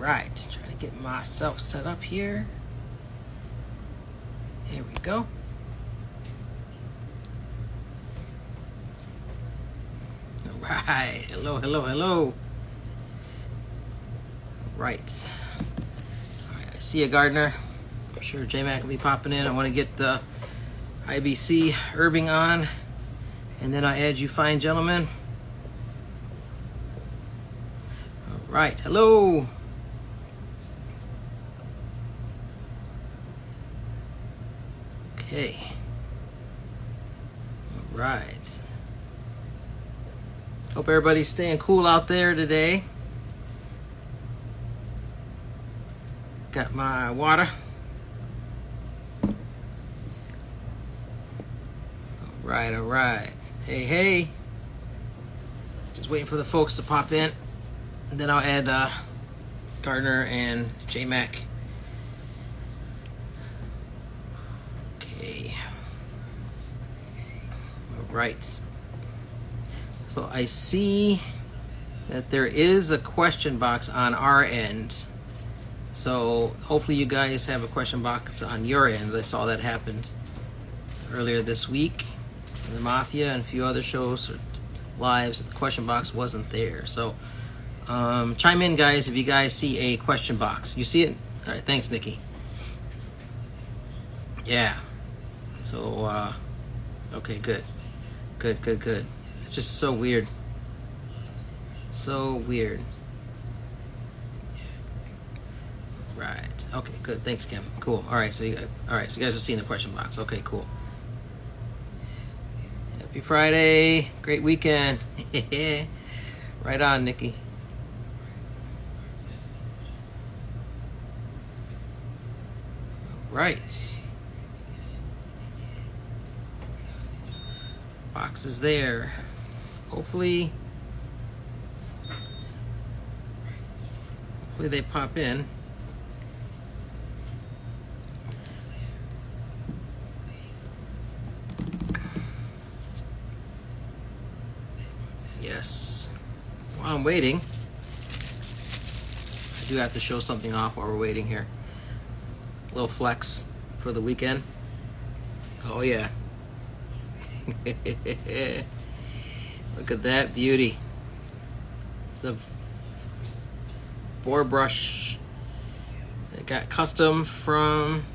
right, trying to get myself set up here. Here we go. All right, hello, hello, hello. All right. All right, I see you, Gardner. I'm sure J-Mac will be popping in. I want to get IBC Irving on, and then I add you fine gentlemen. All right, hello. Okay. All right. Hope everybody's staying cool out there today. Got my water. All right. Hey, hey. Just waiting for the folks to pop in. And then I'll add Gardner and J-Mac. Okay. All right. So I see that there is a question box on our end. So hopefully you guys have a question box on your end. I saw that happened earlier this week. The Mafia and a few other shows or lives, the question box wasn't there. So chime in, guys, if you guys see a question box. You see it? All right, thanks, Nikki. Yeah. So, okay, good. Good. It's just so weird. So weird. Right. Okay, good. Thanks, Kim. Cool. All right, so you guys are seeing the question box. Okay, cool. Happy Friday. Great weekend. Right on, Nikki. All right. Box is there. Hopefully they pop in. Yes. While I'm waiting, I do have to show something off while we're waiting here. A little flex for the weekend. Oh yeah. Look at that beauty. It's a boar brush. It got custom from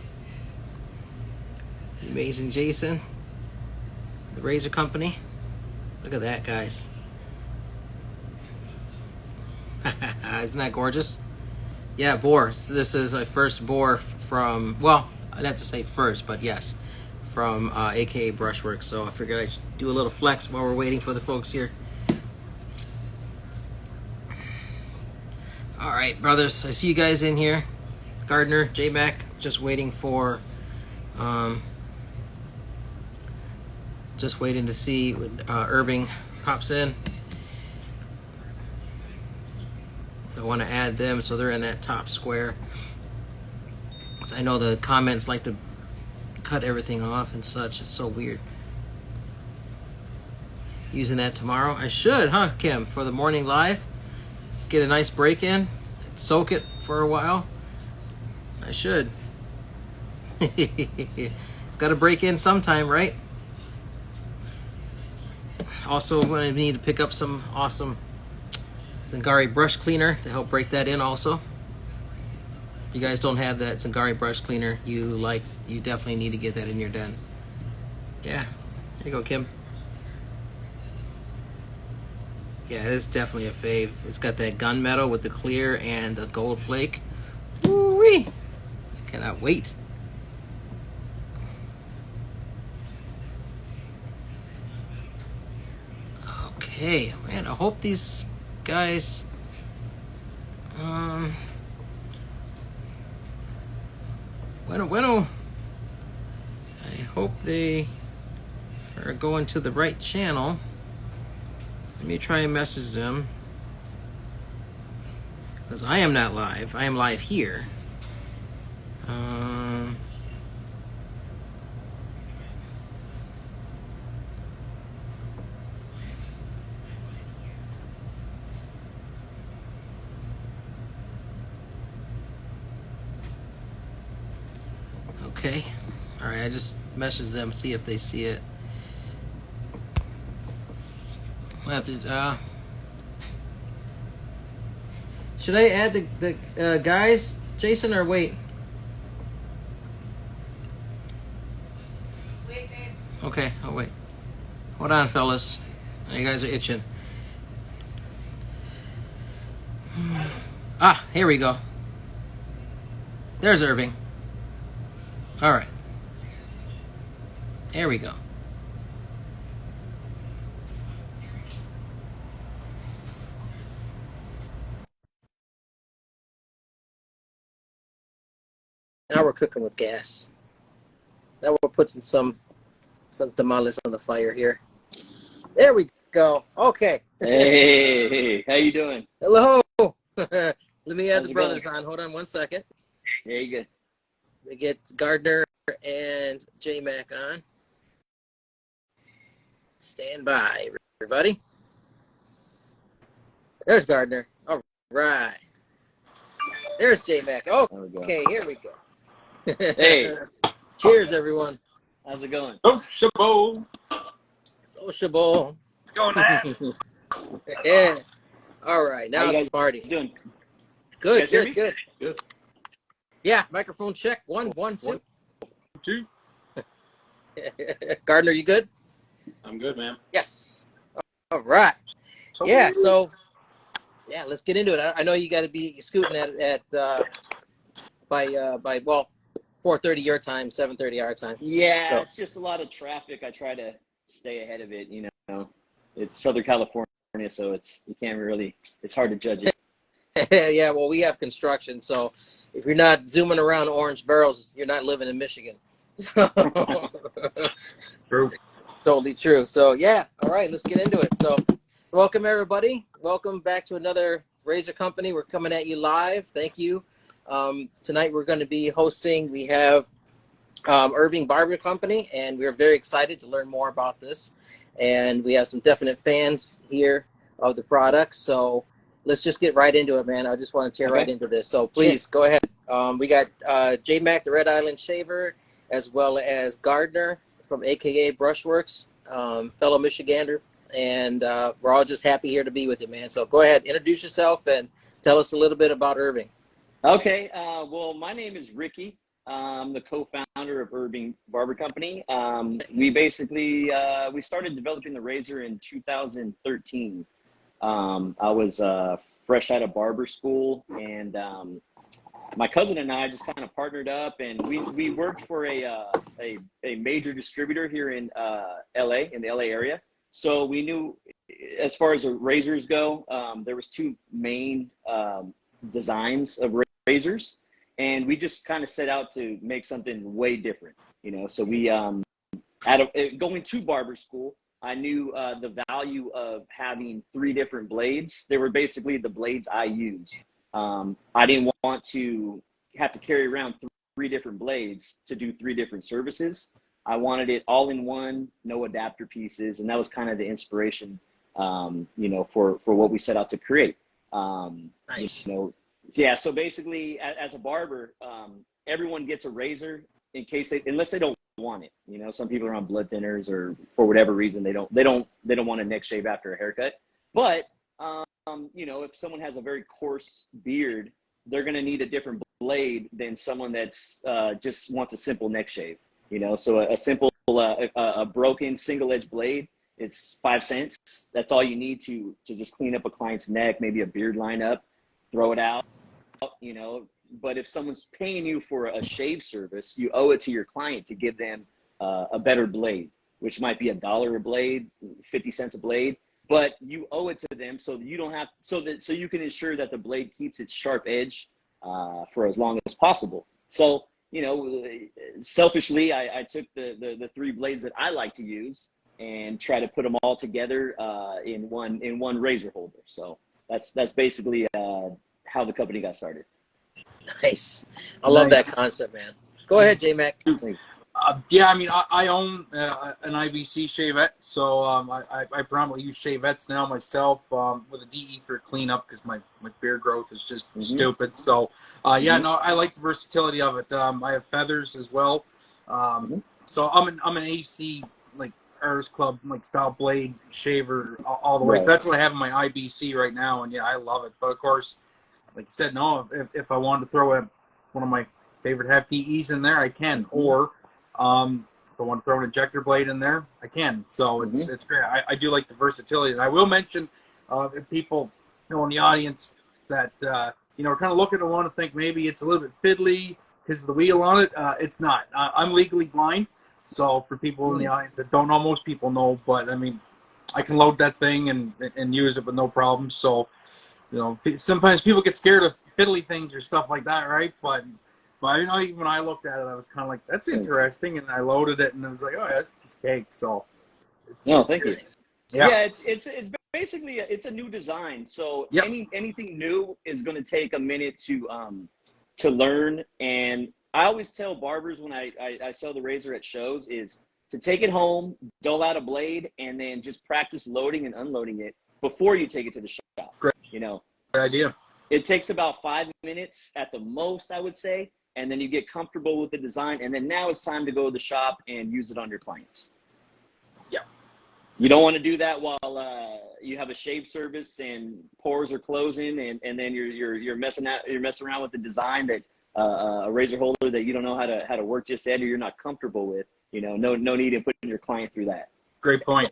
the amazing Jason, the Razor Company. Look at that, guys. Isn't that gorgeous? Yeah, boar. So this is a first boar from, well, I'd have to say first, but yes, from AKA Brushworks. So I figured I'd do a little flex while we're waiting for the folks here. All right, brothers, I see you guys in here. Gardner, J-Mac, just waiting for, just waiting to see when Irving pops in. So I want to add them so they're in that top square. So I know the comments like to cut everything off and such. It's so weird. Using that tomorrow? I should, huh, Kim? For the morning live? Get a nice break in? Soak it for a while? I should. It's got to break in sometime, right? Also, I'm going to need to pick up some awesome Zingari brush cleaner to help break that in also. If you guys don't have that Zingari brush cleaner, you definitely need to get that in your den. Yeah, there you go, Kim. Yeah, it's definitely a fave. It's got that gunmetal with the clear and the gold flake. Woo-wee! I cannot wait. Okay, man, I hope these guys bueno. I hope they are going to the right channel. Let me try and message them, because I am not live. I am live here. Okay. All right. I just messaged them, see if they see it. I have to. Should I add the guys, Jason, or wait? Wait, babe. Okay. I'll wait. Hold on, fellas. You guys are itching. Ah, here we go. There's Irving. All right. There we go. Now we're cooking with gas. Now we're putting some tamales on the fire here. There we go. Okay. Hey, how you doing? Hello. Let me add How's the it brothers going? on. Hold on 1 second. Yeah, you good? We get Gardner and J Mac on. Stand by, everybody. There's Gardner. All right. There's J Mac. There we go. Okay, here we go. Hey, Cheers, everyone. how's it going? Sociable. Sociable. What's going on? Yeah. All right, How now you it's guys party. doing? Good, You guys hear good, me? good. Good. Yeah, microphone check. One, One, 2. 2. Gardner, you good? I'm good, man. Yes. All right. Yeah. So, yeah, let's get into it. I know you got to be scooting at by 4:30 your time, 7:30 our time. Yeah, So. it's just a lot of traffic. I try to stay ahead of it. You know, it's Southern California, so you can't really. It's hard to judge it. Yeah. Well, we have construction, so if you're not zooming around orange barrels, you're not living in Michigan. So. True. Totally true. So yeah, all right, let's get into it. So welcome everybody. Welcome back to another Razor Company. We're coming at you live. Thank you. Tonight we're going to be hosting. We have Irving Barber Company, and we're very excited to learn more about this. And we have some definite fans here of the product. So let's just get right into it, man. I just want to tear right into this. So please go ahead. We got J Mac, the Red Island Shaver, as well as Gardner from AKA Brushworks, fellow Michigander, and we're all just happy here to be with you, man. So go ahead, introduce yourself and tell us a little bit about Irving. Okay. Well, my name is Ricky. I'm the co-founder of Irving Barber Company. We basically we started developing the razor in 2013. I was fresh out of barber school, and my cousin and I just kind of partnered up, and we worked for a major distributor here in LA, in the LA area. So we knew, as far as the razors go, there was two main designs of razors, and we just kind of set out to make something way different, you know. So we going to barber school, I knew the value of having 3 different blades. They were basically the blades I use. I didn't want to have to carry around 3 different blades to do 3 different services. I wanted it all in one, no adapter pieces, and that was kind of the inspiration, you know, for what we set out to create. Nice. You know, yeah. So basically, as a barber, everyone gets a razor in case unless they don't want it. You know, some people are on blood thinners, or for whatever reason they don't want a neck shave after a haircut. But you know, if someone has a very coarse beard, they're going to need a different blade than someone that's just wants a simple neck shave. You know, so a simple a broken single edge blade is 5 cents. That's all you need to just clean up a client's neck, maybe a beard lineup, throw it out. You know, but if someone's paying you for a shave service, you owe it to your client to give them a better blade, which might be $1 a blade, 50 cents a blade. But you owe it to them so that you don't have so you can ensure that the blade keeps its sharp edge for as long as possible. So, you know, selfishly, I took the 3 blades that I like to use and try to put them all together in one razor holder. So that's basically how the company got started. Nice. I love that concept, man. Go ahead, J Mac. Thanks. Yeah, I mean, I own an IBC shavette, so I predominantly use shavettes now myself with a DE for cleanup because my beard growth is just stupid. So, yeah, no, I like the versatility of it. I have feathers as well. So I'm an AC like Artist Club like style blade shaver all the way. Right. So that's what I have in my IBC right now, and yeah, I love it. But of course, like you said, no, if I wanted to throw one of my favorite half DEs in there, I can. Or if I want to throw an injector blade in there, I can. So it's great. I do like the versatility, and I will mention if people in the audience that are kind of looking to want to think maybe it's a little bit fiddly because of the wheel on it. It's not. I'm legally blind, so for people in the audience that don't know, most people know, but I mean, I can load that thing and use it with no problem. So. Sometimes people get scared of fiddly things or stuff like that, right? But even when I looked at it, I was kind of like, "That's interesting," and I loaded it, and I was like, "Oh, that's just cake." So, Thank you. Yeah, it's basically it's a new design. So yep. anything new is going to take a minute to learn. And I always tell barbers when I sell the razor at shows is to take it home, dull out a blade, and then just practice loading and unloading it before you take it to the shop. Great. Good idea. It takes about 5 minutes at the most, I would say, and then you get comfortable with the design, and then now it's time to go to the shop and use it on your clients. Yeah. You don't want to do that while you have a shave service and pores are closing, and then you're messing around with the design that a razor holder that you don't know how to work just yet, or you're not comfortable with. No need in putting your client through that. Great point.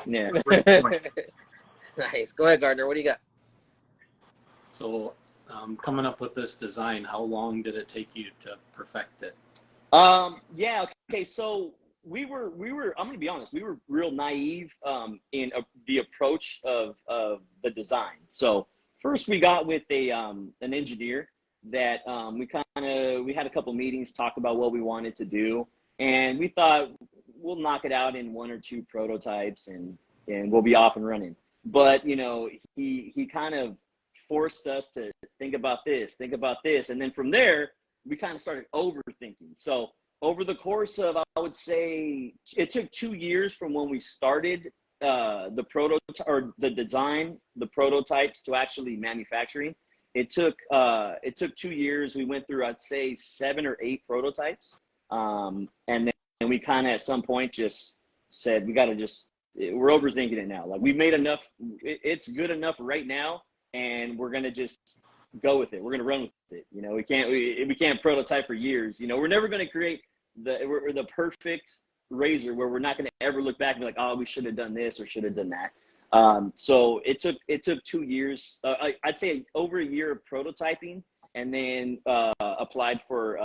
Yeah. Great point. Nice. Go ahead, Gardner. What do you got? So, coming up with this design, how long did it take you to perfect it? Yeah. Okay. So we were. I'm going to be honest. We were real naive in the approach of the design. So first, we got with an engineer that we had a couple meetings, talk about what we wanted to do, and we thought we'll knock it out in 1 or 2 prototypes, and we'll be off and running. But he kind of forced us to think about this, and then from there we kind of started overthinking. So over the course of, I would say, it took 2 years from when we started the prototype or the design, the prototypes, to actually manufacturing. It took 2 years. We went through, I'd say, 7 or 8 prototypes, and then we kind of at some point just said we're overthinking it now. Like, we've made enough. It's good enough right now, and we're gonna just go with it. We're gonna run with it. We can't prototype for years. We're never gonna create the perfect razor where we're not gonna ever look back and be like, oh, we should have done this or should have done that. So it took 2 years. I'd say over a year of prototyping, and then applied for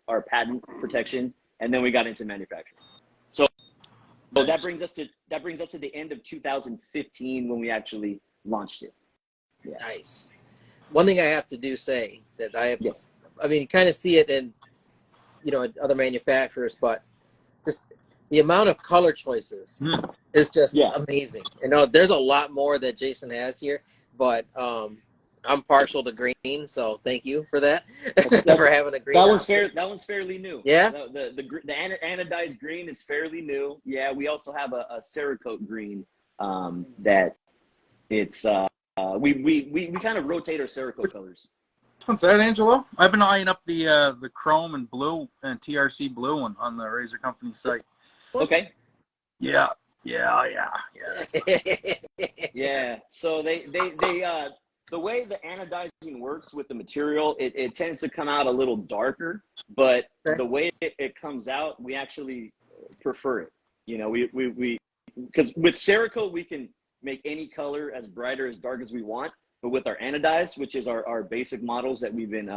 our patent protection, and then we got into manufacturing. So that brings us to the end of 2015 when we actually launched it. Yeah. Nice. One thing I have to say that I have, Yes. I mean, you kind of see it in, other manufacturers, but just the amount of color choices is just amazing. There's a lot more that Jason has here, but I'm partial to green, so thank you for that. For having a green. That one's fair. That one's fairly new. Yeah. The anodized green is fairly new. Yeah. We also have a Cerakote green that it's we kind of rotate our Cerakote colors. What's that, Angelo? I've been eyeing up the chrome and blue and TRC blue one on the Razor Company site. Okay. Yeah. Yeah. So they the way the anodizing works with the material, it tends to come out a little darker, but the way it comes out, we actually prefer it. We because with Cerakote we can make any color as bright or as dark as we want, but with our anodized, which is our basic models that we've been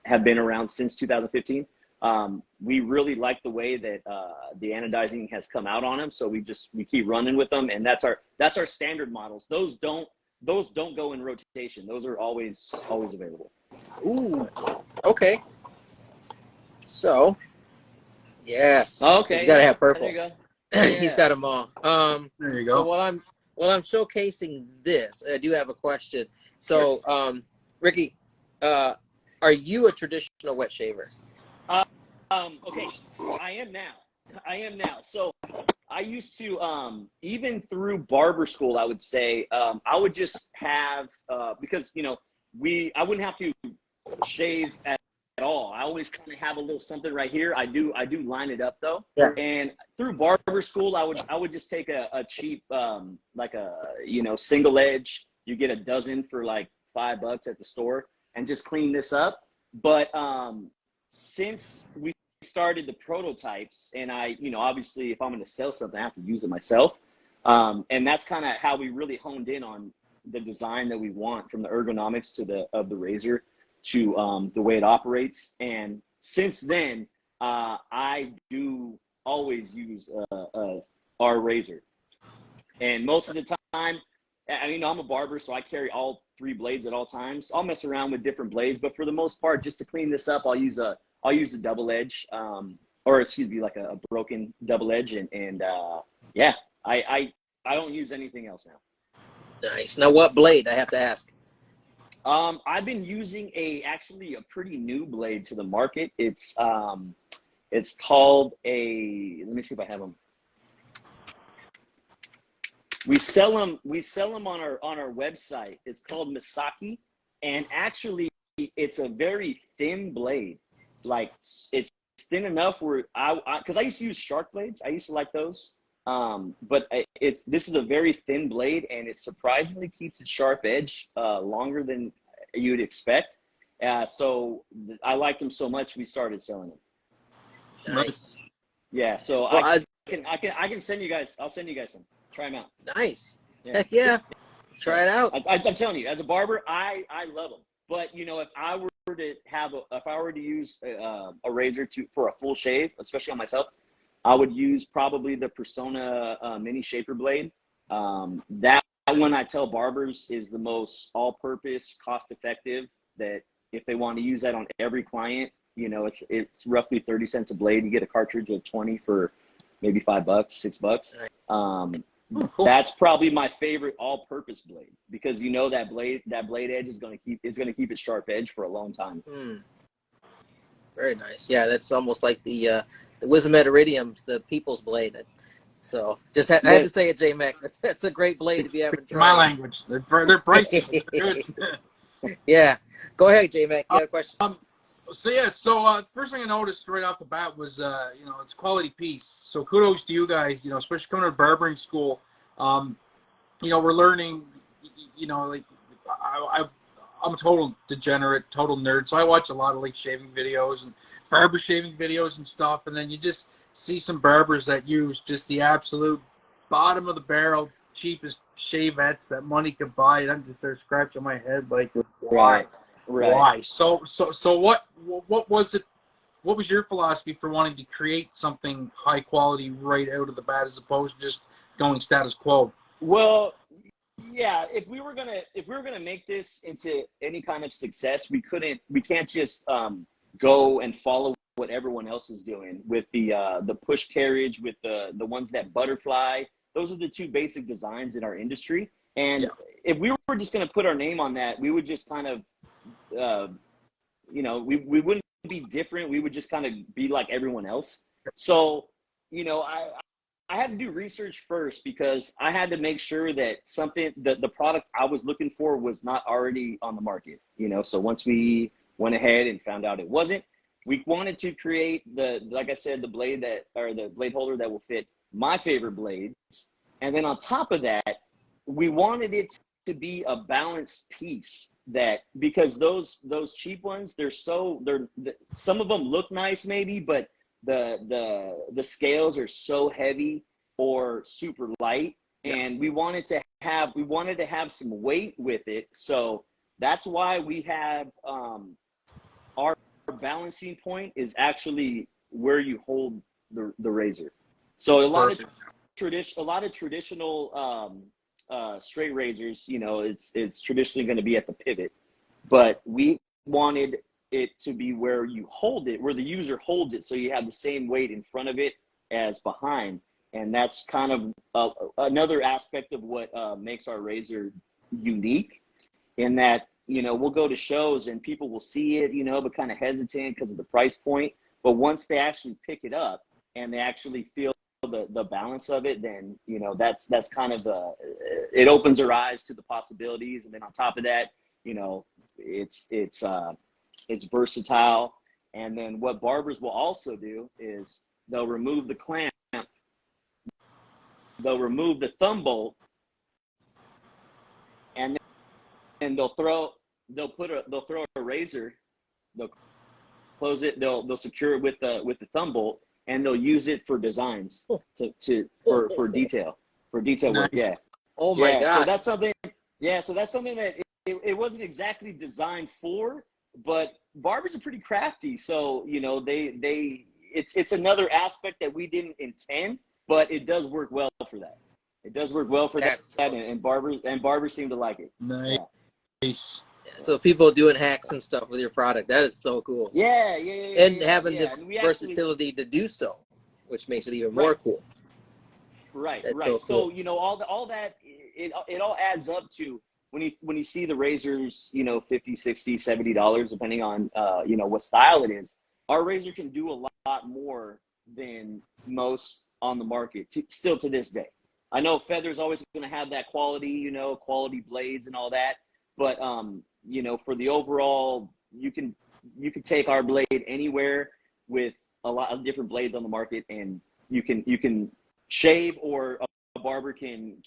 have been around since 2015, we really like the way that the anodizing has come out on them. So we keep running with them, and that's our standard models. Those don't go in rotation. Those are always available. Ooh, okay. So, yes. Okay. He's got to have purple. There you go. Yeah. He's got them all. There you go. So while I'm showcasing this, I do have a question. So, Ricky, are you a traditional wet shaver? Okay, I am now. So I used to, even through barber school, I would say, I would just have, because, I wouldn't have to shave at all. I always kind of have a little something right here. I do line it up though. Yeah. And through barber school, I would just take a cheap, like a, single edge. You get a dozen for like $5 at the store and just clean this up. But, since we started the prototypes, and I, obviously if I'm going to sell something, I have to use it myself. And that's kind of how we really honed in on the design that we want, from the ergonomics of the razor to the way it operates. And since then, I do always use our razor. And most of the time, I'm a barber, so I carry all 3 blades at all times. I'll mess around with different blades, but for the most part, just to clean this up, I'll use a double edge, or excuse me, like a broken double edge. And yeah, I don't use anything else now. Nice. Now, what blade? I have to ask. I've been using actually a pretty new blade to the market. It's called let me see if I have them. We sell them on our website. It's called Misaki, and actually it's a very thin blade. Like, it's thin enough where because I used to use shark blades. I used to like those. But this is a very thin blade, and it surprisingly keeps its sharp edge longer than you'd expect. So I liked them so much, we started selling them. Nice. Yeah. So Well, I can send you guys. I'll send you guys some. Try them out. Nice. Yeah. Heck yeah. Try it out. I'm telling you, as a barber, I love them. But if I were to use a razor for a full shave, especially on myself, I would use probably the Persona mini shaper blade. That one, I tell barbers, is the most all-purpose, cost-effective. That if they want to use that on every client, it's roughly 30 cents a blade. You get a cartridge of 20 for maybe $5, $6. Cool. That's probably my favorite all-purpose blade, because that blade edge is going to keep its sharp edge for a long time. Very nice. Yeah, that's almost like the Wismet Iridium, the People's Blade. So I had to say it, J-Mac. That's a great blade if you haven't tried. My language. They're pricey. They're good. Yeah. Go ahead, J-Mac. You have a question? So first thing I noticed right off the bat was, it's quality piece. So kudos to you guys, especially coming to barbering school. We're learning, like I'm a total degenerate, total nerd. So I watch a lot of like shaving videos and barber shaving videos and stuff. And then you just see some barbers that use just the absolute bottom of the barrel, cheapest shavettes that money could buy. And I'm just there scratching my head like, why? Right. Why? So what was it? What was your philosophy for wanting to create something high quality right out of the bat, as opposed to just going status quo? Well, yeah, if we were gonna make this into any kind of success, we can't just go and follow what everyone else is doing with the push carriage, with the ones that butterfly. Those are the 2 basic designs in our industry. And if we were just going to put our name on that, we would just kind of, we wouldn't be different. We would just kind of be like everyone else. So, I had to do research first, because I had to make sure that the product I was looking for was not already on the market. So once we went ahead and found out it wasn't, we wanted to create like I said, the blade the blade holder that will fit my favorite blades. And then on top of that, we wanted it to be a balanced piece, because those cheap ones, some of them look nice maybe, but the scales are so heavy or super light, and we wanted to have some weight with it. So that's why we have our balancing point is actually where you hold the razor. So a lot of traditional straight razors, it's traditionally going to be at the pivot, but we wanted it to be where you hold it, where the user holds it, so you have the same weight in front of it as behind. And that's kind of another aspect of what makes our razor unique, in that we'll go to shows and people will see it, but kind of hesitant because of the price point. But once they actually pick it up and they actually feel the balance of it, then, you know, that's kind of it opens their eyes to the possibilities. And then on top of that, you know, it's versatile. And then what barbers will also do is they'll remove the clamp, they'll remove the thumb bolt, and then they'll throw a razor, they'll close it, they'll secure it with the thumb bolt, and they'll use it for designs for detail work. Yeah. Oh my yeah, gosh. So that's something that it wasn't exactly designed for, but barbers are pretty crafty. So, you know, it's another aspect that we didn't intend, but it does work well for that. It does work well for that, and barbers seem to like it. Nice. Yeah. So people doing hacks and stuff with your product, that is so cool. Yeah. And having the And versatility to do so, which makes it even more cool. Right. That's So so cool. you know, all that, it all adds up to when you see the razors, you know, $50, $60, $70, depending on you know, what style it is. Our razor can do a lot more than most on the market still to this day. I know Feather's always going to have that quality, you know, quality blades and all that, but you know, for the overall, you can take our blade anywhere with a lot of different blades on the market, and you can shave, or a barber can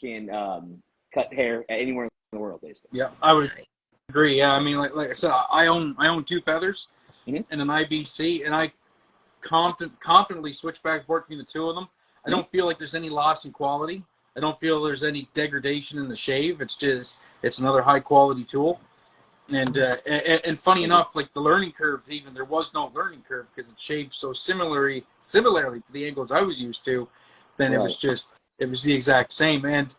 cut hair anywhere in the world, basically. Yeah, I would agree. Yeah, I mean, like I said, I own two Feathers Mhm. and an IBC, and I confidently switch back working the two of them. I don't feel like there's any loss in quality. I don't feel there's any degradation in the shave. It's another high quality tool. And funny enough, like the learning curve, even there was no learning curve because it shaved so similarly to the angles I was used to. Then it was the exact same. And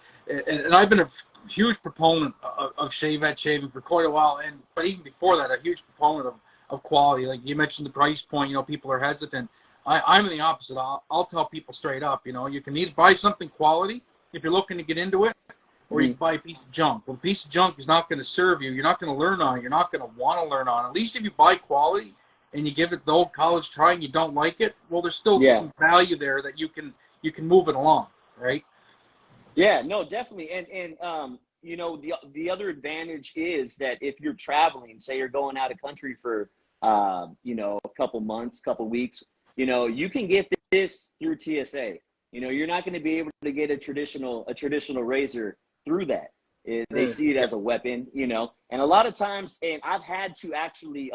I've been a huge proponent of shaving for quite a while. But even before that, a huge proponent of quality. Like you mentioned the price point, you know, people are hesitant. I'm the opposite. I'll tell people straight up, you know, you can either buy something quality if you're looking to get into it, or you can buy a piece of junk. Well, a piece of junk is not going to serve you. You're not going to learn on it. You're not going to want to learn on it. At least if you buy quality and you give it the old college try and you don't like it, well, there's still some value there that you can move it along, right? Yeah, no, definitely. And you know, the other advantage is that if you're traveling, say you're going out of country for you know, a couple months, couple weeks, you know, you can get this through TSA. You know, you're not going to be able to get a traditional razor through that. They see it as a weapon, you know. And a lot of times, and I've had to actually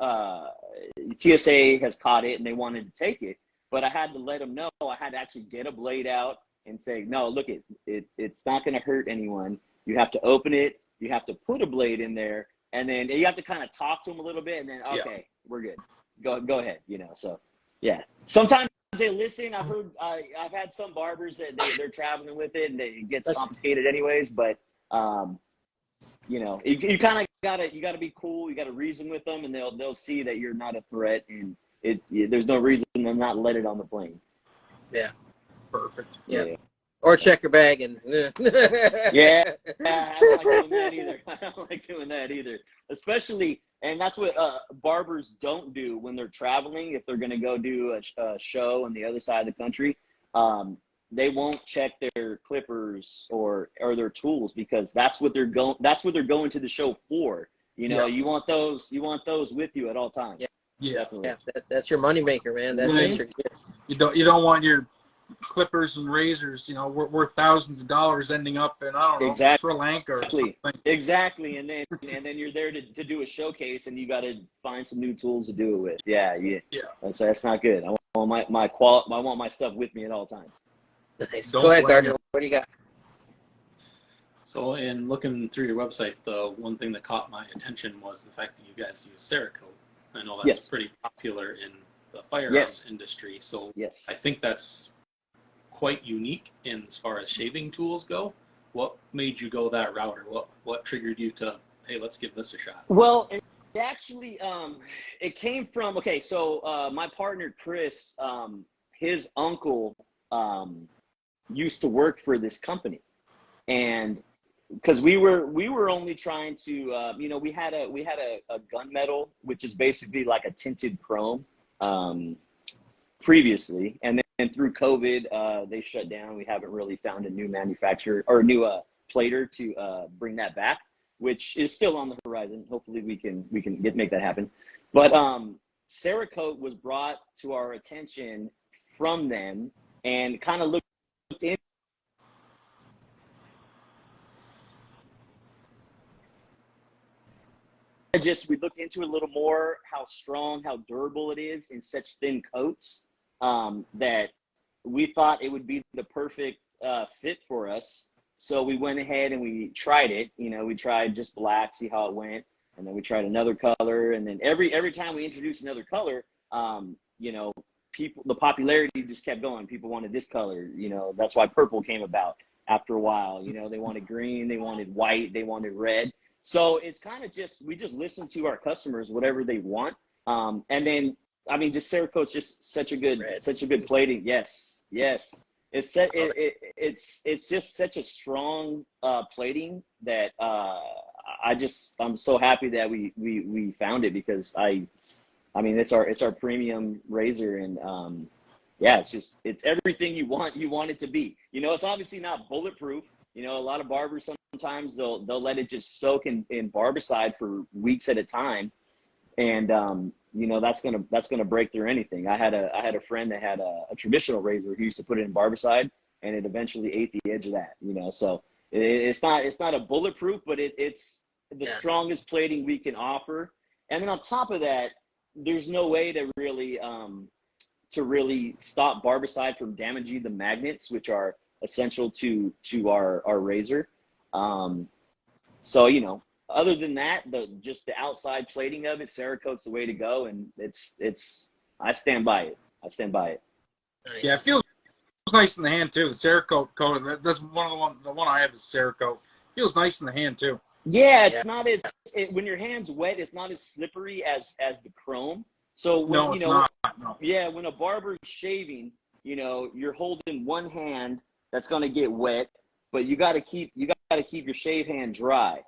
TSA has caught it and they wanted to take it, but I had to let them know. I had to actually get a blade out and say, no, look, it's not going to hurt anyone. You have to open it. You have to put a blade in there, and then you have to kind of talk to them a little bit, and then okay, we're good. Go ahead, you know. So yeah, sometimes they listen. I've had some barbers that they're traveling with it and it gets confiscated anyways. But you know, you kind of gotta be cool. You gotta reason with them, and they'll see that you're not a threat, and there's no reason to not let it on the plane. Yeah. Perfect. Yeah. Or check your bag and yeah. I don't like doing that either. I don't like doing that either. Especially, and that's what barbers don't do when they're traveling. If they're going to go do a show on the other side of the country, they won't check their clippers or their tools, because that's what they're going. That's what they're going to the show for. You know, you want those with you at all times. Yeah. Definitely. Yeah, that's your moneymaker, man. That's your gift. You don't want your clippers and razors, you know, worth thousands of dollars ending up in, I don't know, Sri Lanka or something. Exactly. And then you're there to do a showcase, and you got to find some new tools to do it with. Yeah. That's not good. I want I want my stuff with me at all times. Nice. Go ahead, Gardner. What do you got? So, in looking through your website, the one thing that caught my attention was the fact that you guys use Cerakote. I know that's pretty popular in the firearms industry. So, I think that's quite unique in as far as shaving tools go. What made you go that route, or what triggered you to, hey, let's give this a shot? Well, it actually it came from, so my partner Chris, his uncle used to work for this company, and because we were only trying to you know, we had a gunmetal, which is basically like a tinted chrome, previously, and then through COVID, they shut down. We haven't really found a new manufacturer or a new plater to bring that back, which is still on the horizon. Hopefully, we can make that happen. But Cerakote was brought to our attention from them, and kind of looked in. We looked into it a little more, how strong, how durable it is in such thin coats, that we thought it would be the perfect fit for us. So we went ahead and we tried it. You know, we tried just black, see how it went, and then we tried another color, and then every time we introduced another color, you know, the popularity just kept going. People wanted this color. You know, that's why purple came about after a while. You know, they wanted green, they wanted white, they wanted red. So it's kind of we just listen to our customers, whatever they want. And then, I mean, just Cerakote's just such a good plating. Yes. It's just such a strong plating that I'm so happy that we found it, because I mean, it's our premium razor, and yeah, it's everything you want it to be. You know, it's obviously not bulletproof. You know, a lot of barbers sometimes they'll let it just soak in barbicide for weeks at a time, and you know, that's gonna break through anything. I had a friend that had a traditional razor who used to put it in barbicide, and it eventually ate the edge of that. You know, so it's not a bulletproof, but it's the strongest plating we can offer. And then on top of that, there's no way to really stop barbicide from damaging the magnets, which are essential to our razor. So, you know, other than that, just the outside plating of it, Cerakote's the way to go, and I stand by it. Nice. Yeah, it feels nice in the hand too. The Cerakote coating, that's the one I have is Cerakote. Feels nice in the hand too. Yeah, it's not as when your hand's wet, it's not as slippery as the chrome. So when, when a barber's shaving, you know, you're holding one hand that's going to get wet, but you got to keep your shave hand dry.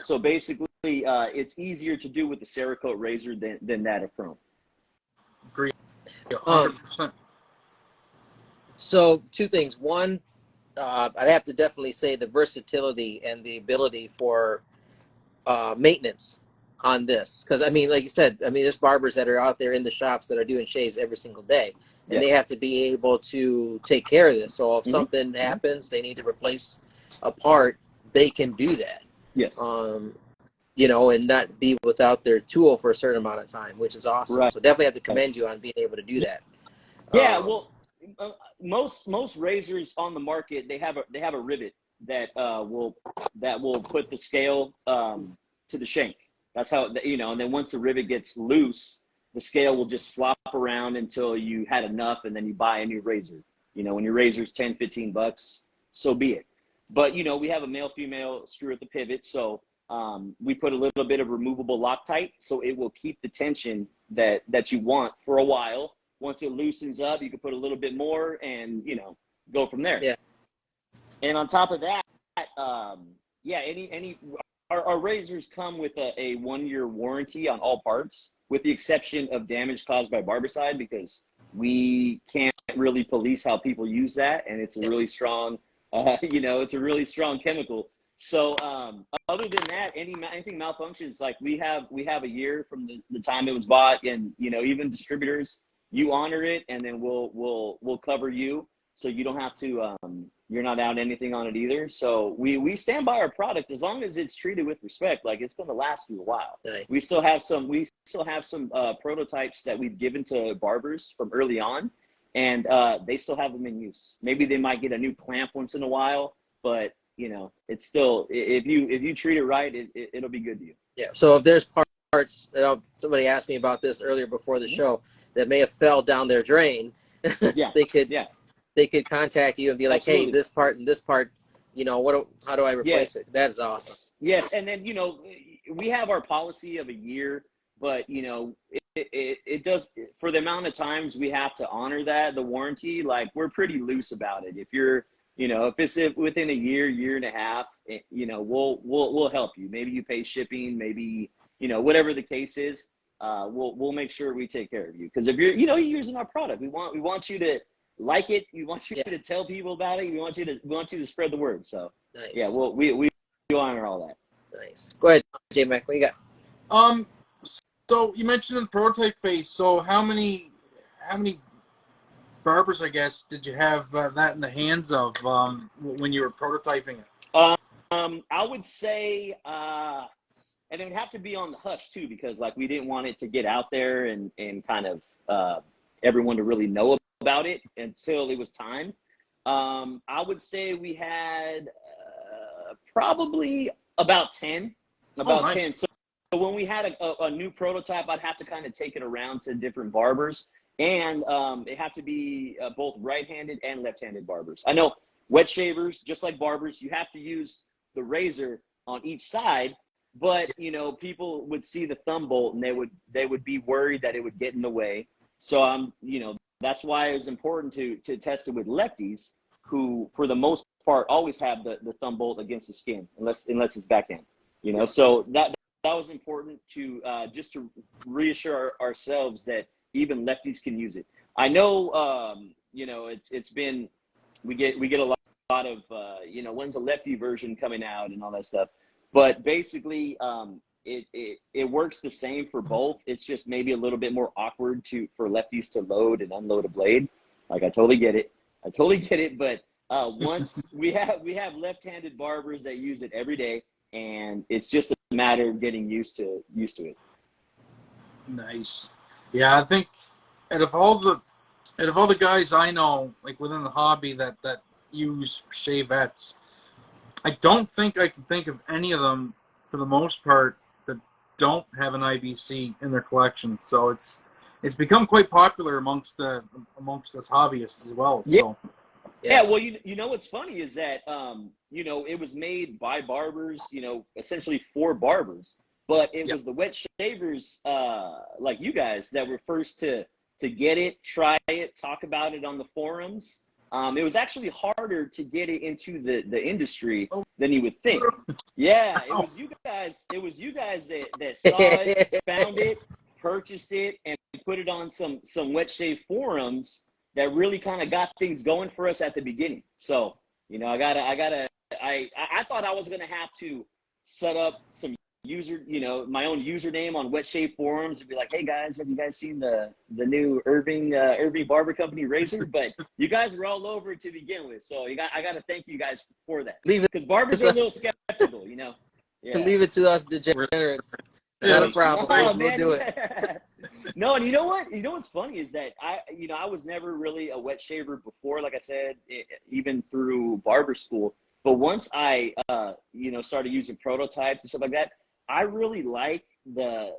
So basically, it's easier to do with the Cerakote razor than that of chrome. Agree. 100%. So two things. One, I'd have to definitely say the versatility and the ability for maintenance on this, because I mean, like you said, I mean, there's barbers that are out there in the shops that are doing shaves every single day, and they have to be able to take care of this. So if something happens, they need to replace a part, they can do that. Yes. You know, and not be without their tool for a certain amount of time, which is awesome. Right. So definitely have to commend you on being able to do that. Yeah. Well, most razors on the market, they have a rivet that will put the scale to the shank. That's how, you know, and then once the rivet gets loose, the scale will just flop around until you had enough, and then you buy a new razor. You know, when your razor's $10-15, so be it. But, you know, we have a male-female screw at the pivot, so we put a little bit of removable Loctite, so it will keep the tension that you want for a while. Once it loosens up, you can put a little bit more and, you know, go from there. Yeah. And on top of that, our razors come with a 1-year warranty on all parts, with the exception of damage caused by barbicide, because we can't really police how people use that, and it's a really strong, it's a really strong chemical. So other than that, anything malfunctions, like we have a year from the time it was bought, and, you know, even distributors, you honor it, and then we'll cover you, so you don't have to you're not out anything on it either. So we stand by our product as long as it's treated with respect. Like, it's going to last you a while. Right. We still have some prototypes that we've given to barbers from early on, and they still have them in use. Maybe they might get a new clamp once in a while, but, you know, it's still, if you treat it right, it'll be good to you. Yeah. So if there's parts, you know, somebody asked me about this earlier before the show, that may have fell down their drain, they could contact you and be like, Absolutely. Hey, this part and this part, you know, how do I replace it? That is awesome. Yes. And then, you know, we have our policy of a year, but, you know, it does, for the amount of times we have to honor the warranty, like, we're pretty loose about it. If you're, you know, if it's within a year and a half, you know, we'll help you. Maybe you pay shipping, maybe, you know, whatever the case is. we'll make sure we take care of you. Because if you're you're using our product, we want you to like it. We want you to tell people about it. We want you to spread the word. So Nice. yeah, we honor all that. Nice. Go ahead, J Mac. What you got? So you mentioned in the prototype phase. So how many barbers, I guess, did you have that in the hands of when you were prototyping it? I would say, and it would have to be on the hush too, because like we didn't want it to get out there and kind of everyone to really know about it until it was time. I would say we had probably about 10. Nice. 10. So when we had a new prototype, I'd have to kind of take it around to different barbers, and it had to be both right-handed and left-handed barbers. I know wet shavers, just like barbers, you have to use the razor on each side, but people would see the thumb bolt and they would be worried that it would get in the way. So that's why it was important to test it with lefties, who for the most part always have the thumb bolt against the skin, unless it's backhand. So that was important to just to reassure ourselves that even lefties can use it. I know it's been we get a lot of when's the lefty version coming out and all that stuff, but basically it works the same for both. It's just maybe a little bit more awkward for lefties to load and unload a blade. Like I totally get it, but once we have left-handed barbers that use it every day, and it's just a matter of getting used to it. Nice. Yeah, I think out of all the guys I know, like within the hobby that use shavettes, I don't think I can think of any of them, for the most part, that don't have an IBC in their collection. So it's become quite popular amongst us hobbyists as well. So. Yeah, well, what's funny is that, it was made by barbers, essentially for barbers, but it was the wet shavers, like you guys, that were first to get it, try it, talk about it on the forums. It was actually harder to get it into the industry than you would think. Yeah, it was you guys that saw it, found it, purchased it, and put it on some wet shave forums that really kind of got things going for us at the beginning. So, I thought I was going to have to set up some my own username on wet shave forums and be like, hey guys, have you guys seen the new Irving Barber Company razor? But you guys were all over it to begin with. So I got to thank you guys for that. Because barbers are a little skeptical, Yeah. Leave it to us degenerates. Not a problem. We'll do it. No, and you know what? What's funny is that I was never really a wet shaver before, like I said, even through barber school. But once I, started using prototypes and stuff like that, I really like the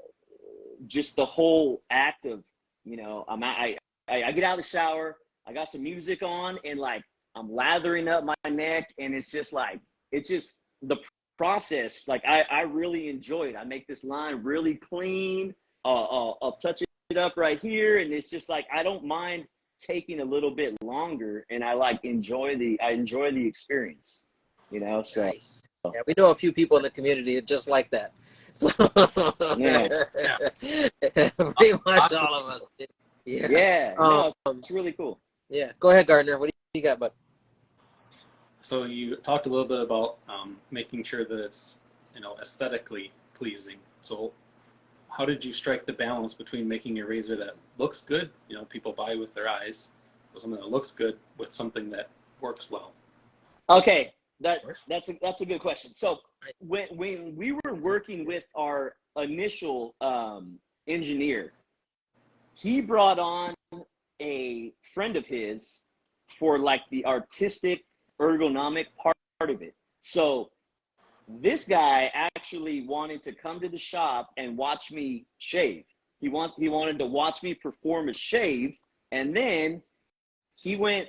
whole act of, I get out of the shower, I got some music on, and like I'm lathering up my neck, and it's just the process. Like I really enjoy it. I make this line really clean. I'll touch it up right here, and it's just like I don't mind taking a little bit longer, and I enjoy the experience. So nice. Yeah, we know a few people in the community just like that. So pretty much all of us. Yeah. No, it's really cool. Yeah. Go ahead, Gardner. What do you got, bud? So you talked a little bit about making sure that it's aesthetically pleasing. So how did you strike the balance between making a razor that looks good, people buy with their eyes, something that looks good, with something that works well? Okay, that's a good question. So when we were working with our initial engineer, he brought on a friend of his for like the artistic ergonomic part of it. So this guy actually wanted to come to the shop and watch me shave. He wanted to watch me perform a shave, and then he went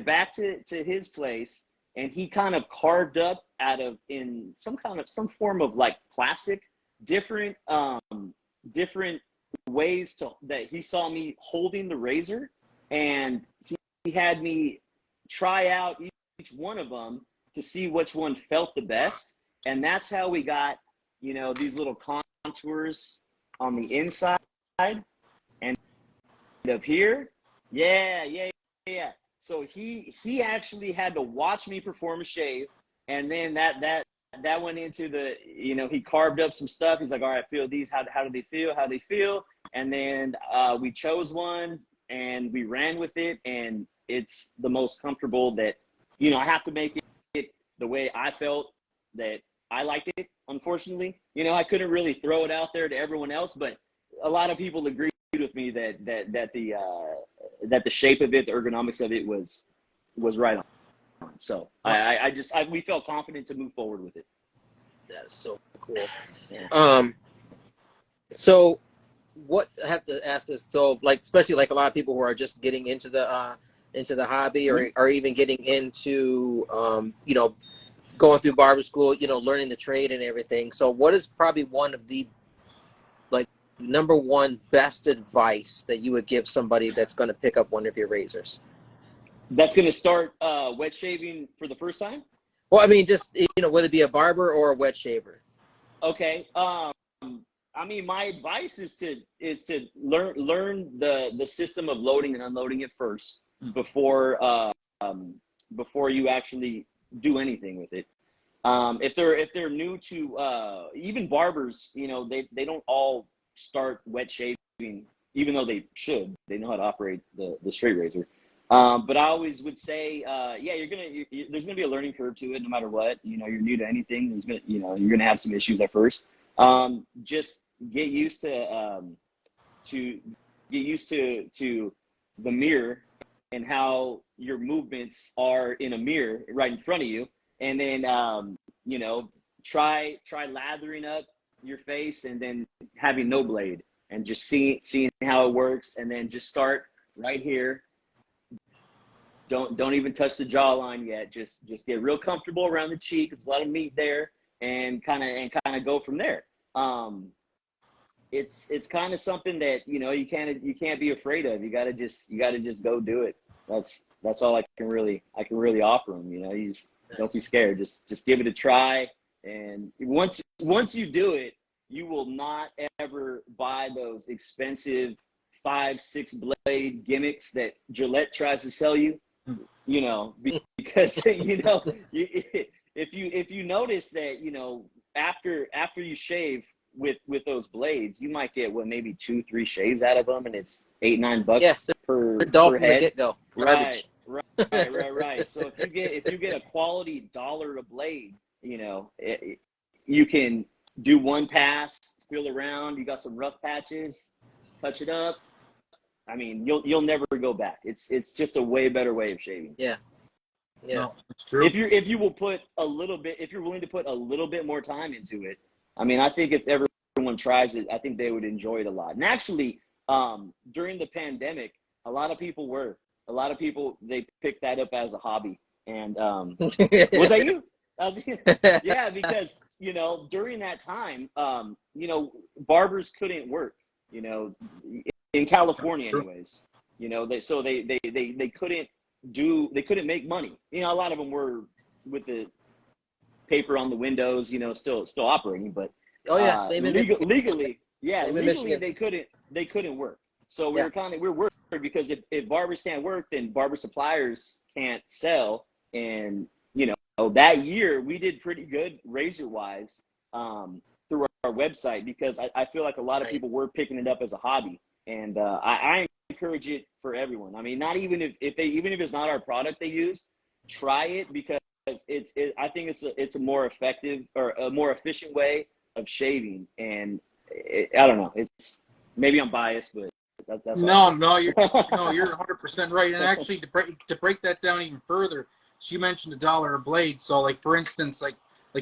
back to his place, and he kind of carved up in some form of like plastic, different ways that he saw me holding the razor, and he had me try out each one of them to see which one felt the best. And that's how we got, these little contours on the inside. and up here. Yeah. So he actually had to watch me perform a shave, and then that went into the, he carved up some stuff. He's like, all right, feel these. How do they feel? How do they feel? And then we chose one and we ran with it, and it's the most comfortable that, I have to make it the way I felt that I liked it. Unfortunately, I couldn't really throw it out there to everyone else, but a lot of people agreed with me that the shape of it, the ergonomics of it was right on. So we felt confident to move forward with it. That is so cool. Yeah. So what I have to ask this, so especially a lot of people who are just getting into the hobby, or even getting into going through barber school, learning the trade and everything. So what is probably one of the number one best advice that you would give somebody that's going to pick up one of your razors? That's going to start wet shaving for the first time? Well, I mean, just, whether it be a barber or a wet shaver. Okay. My advice is to learn the system of loading and unloading it first before you actually do anything with it. If they're new to even barbers, they don't all start wet shaving, even though they should. They know how to operate the straight razor. But I always would say, there's gonna be a learning curve to it, no matter what. You're new to anything. You're gonna have some issues at first. Just get used to the mirror and how your movements are in a mirror right in front of you, and then try lathering up your face and then having no blade and just seeing how it works, and then just start right here. Don't even touch the jawline yet. Just get real comfortable around the cheek. There's a lot of meat there, and kind of go from there. It's kind of something that you can't be afraid of. You gotta just go do it. That's all I can really offer them. You just don't be scared. Just give it a try. And once you do it, you will not ever buy those expensive 5-6 blade gimmicks that Gillette tries to sell you. Because if you notice that after you shave with those blades, you might get maybe 2-3 shaves out of them, and it's $8-9 per from head. The get-go. Right. So if you get a quality dollar a blade, you can do one pass, feel around. You got some rough patches, touch it up. I mean, you'll never go back. It's just a way better way of shaving. Yeah. No, it's true. If you're willing to put a little bit more time into it, I mean, I think if everyone tries it, I think they would enjoy it a lot. And actually, during the pandemic, a lot of people they picked that up as a hobby. And was that you? Yeah, because during that time, barbers couldn't work. In California, anyways. They couldn't make money. A lot of them were with the paper on the windows, still operating, but same in legally, same in legally they couldn't work. So we're worried because if barbers can't work, then barber suppliers can't sell. And that year we did pretty good razor wise through our website, because I feel like a lot of people were picking it up as a hobby, and I encourage it for everyone. I mean, not even if it's not our product they use, try it, because I think it's a more effective or a more efficient way of shaving. And I don't know, it's maybe I'm biased, but that's no, you're 100% right. And actually, to break that down even further, so you mentioned $1 a blade. So for instance, like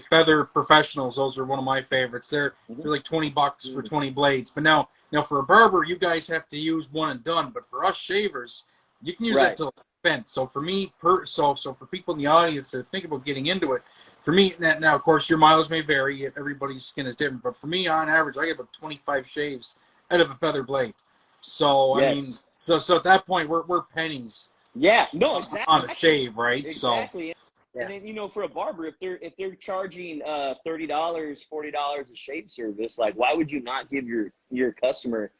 Feather Professionals, those are one of my favorites. They're like $20 for 20 blades. But now for a barber, you guys have to use one and done. But for us shavers, you can use that till it's spent. So for me, so for people in the audience that think about getting into it, for me now, of course, your mileage may vary. Everybody's skin is different. But for me, on average, I get about 25 shaves out of a feather blade. So I mean, so at that point, we're pennies. Yeah, no, exactly. On a shave, right? Exactly. So, and then for a barber, if they're charging $30, $40 a shave service, why would you not give your customer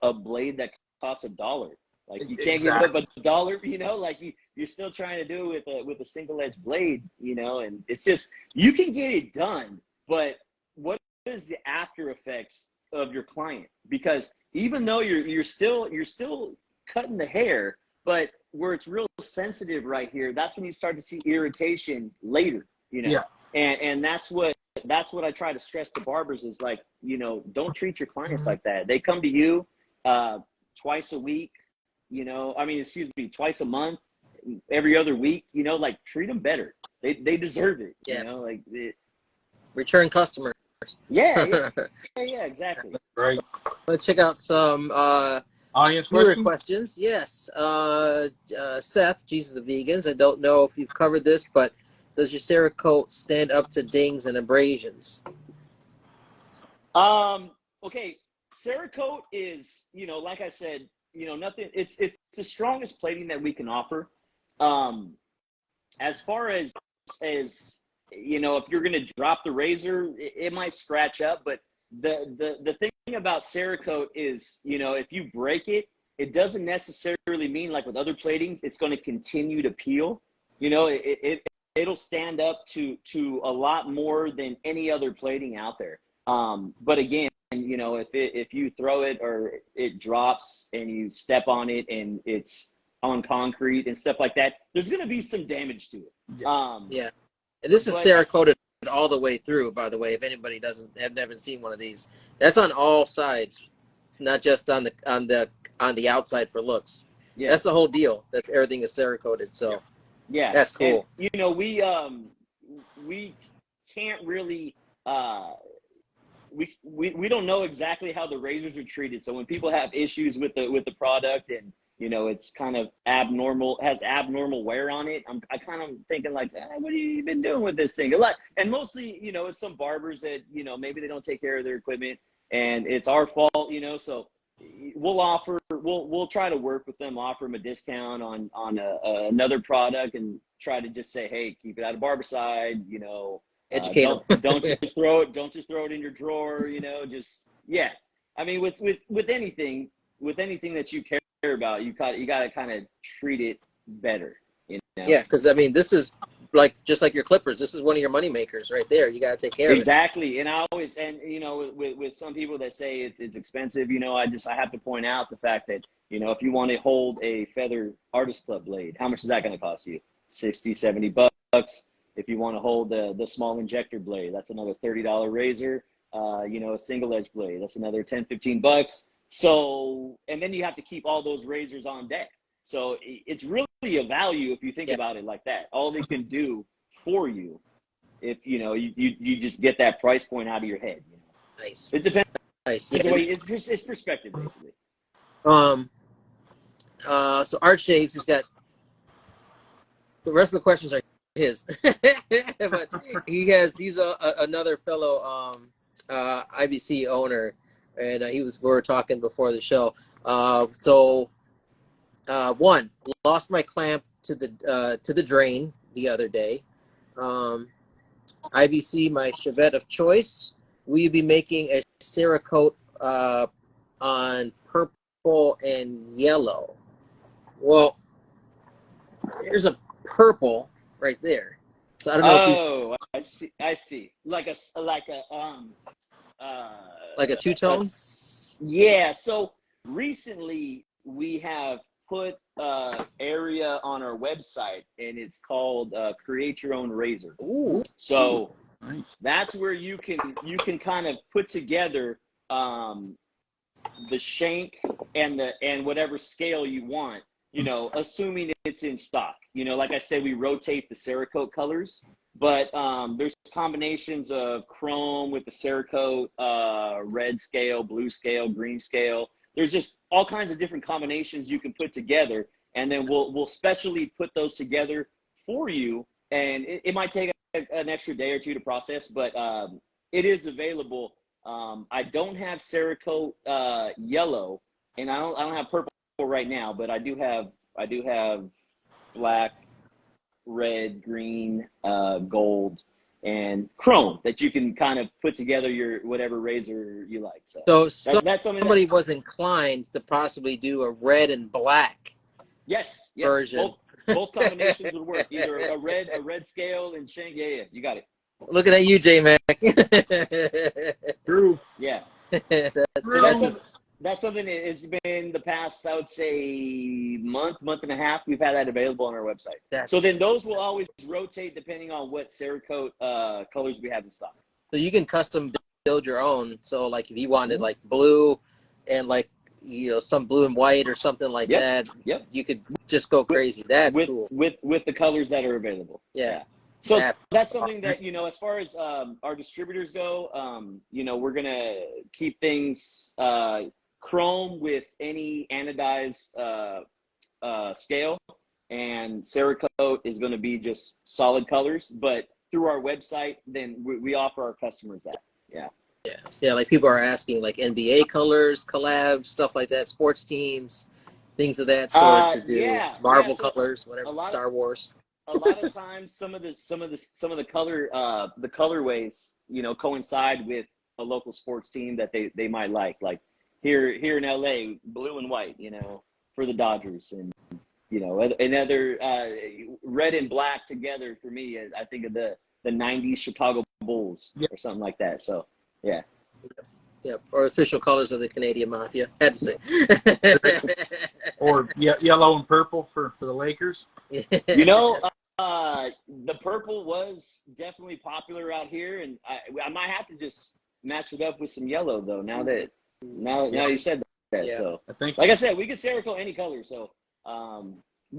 a blade that costs $1. Like you can't give up $1, you know, like you're still trying to do it with a single edge blade, you know, and it's just, you can get it done, but what is the after effects of your client? Because even though you're still cutting the hair, but where it's real sensitive right here, that's when you start to see irritation later, you know. And that's what I try to stress to barbers is like, you know, don't treat your clients like that. They come to you twice a week, you know, twice a month, every other week, you know, like treat them better. They deserve it, you know, like return customers. Yeah, exactly. Right. Let's check out some audience questions. Yes. Seth, Jesus of Vegans. I don't know if you've covered this, but does your Cerakote stand up to dings and abrasions? Okay. Cerakote is, you know, like I said, you know, nothing. It's the strongest plating that we can offer. As far as you know, if you're going to drop the razor, it might scratch up. But the thing about Cerakote is, you know, if you break it, it doesn't necessarily mean like with other platings, it's going to continue to peel. You know, it'll stand up to a lot more than any other plating out there. But again, you know, if you throw it or it drops and you step on it and it's on concrete and stuff like that, there's going to be some damage to it. Yeah. And this is Cerakoted all the way through, by the way, if anybody have never seen one of these. That's on all sides. It's not just on the outside for looks. Yeah. That's the whole deal, that everything is Cerakoted. So yeah, that's cool. And, you know, we can't really we don't know exactly how the razors are treated. So when people have issues with the product and, you know, it's kind of has abnormal wear on it, I kind of thinking like, what have you been doing with this thing? And mostly, you know, it's some barbers that, you know, maybe they don't take care of their equipment and it's our fault, you know. So we'll try to work with them, offer them a discount on another product and try to just say, hey, keep it out of Barbicide, you know. Educate them. Don't just throw it in your drawer, you know. Just I mean, with anything that you care about, you got to kind of treat it better, you know? Yeah, because I mean, this is just like your clippers. This is one of your money makers right there. You got to take care of it. Exactly. And you know, with some people that say it's expensive, you know, I have to point out the fact that, you know, if you want to hold a feather artist club blade, how much is that going to cost you? $60-$70. If you want to hold the small injector blade, that's another $30 razor. You know, a single edge blade, that's another $10-15. So, and then you have to keep all those razors on deck. So it's really a value if you think about it like that. All they can do for you, if you know, you just get that price point out of your head. You know? Nice. It depends. Nice. Yeah. It's perspective basically. So Art Shaves has got the rest of the questions are his, but he's another fellow IBC owner. And we were talking before the show. One, lost my clamp to the drain the other day. IBC, my Chevette of choice. Will you be making a Cerakote on purple and yellow? Well, there's a purple right there. So I don't know if I see. Like a two-tone? Yeah. So recently we have put area on our website and it's called Create Your Own Razor. Ooh. So nice. That's where you can kind of put together the shank and whatever scale you want, you know, assuming it's in stock. You know, like I said, we rotate the Cerakote colors. But there's combinations of chrome with the Cerakote, red scale, blue scale, green scale. There's just all kinds of different combinations you can put together, and then we'll specially put those together for you. And it might take an extra day or two to process, but it is available. I don't have Cerakote yellow, and I don't have purple right now, but I do have black, red, green, gold, and chrome that you can kind of put together your whatever razor you like. So that's something somebody was inclined to possibly do a red and black yes version. both combinations would work. Either a red scale and shank. Yeah, you got it. Looking at you, J-Mac. True. Yeah. True. So that's something that it's been the past, I would say, month and a half. We've had that available on our website. So then those will always rotate depending on what Cerakote colors we have in stock. So you can custom build your own. So like if you wanted like blue and like, you know, some blue and white or something like that, you could just go crazy. That's cool. With the colors that are available. Yeah. So that's something that, you know, as far as our distributors go, you know, we're going to keep things chrome with any anodized scale, and Cerakote is going to be just solid colors. But through our website, then we offer our customers that. Yeah, like people are asking like NBA colors, collabs, stuff like that, sports teams, things of that sort to do. Marvel colors, whatever, Star Wars. A lot of times, some of the colorways, you know, coincide with a local sports team that they might like. Like here in LA, blue and white, you know, for the Dodgers, and you know, another red and black together for me. I think of the '90s Chicago Bulls or something like that. So yeah. Yep, or official colors of the Canadian Mafia. Had to say. Or yellow and purple for the Lakers. You know, the purple was definitely popular out here, and I might have to just match it up with some yellow though. Now you said that, so like I said, we can Cerakote any color. So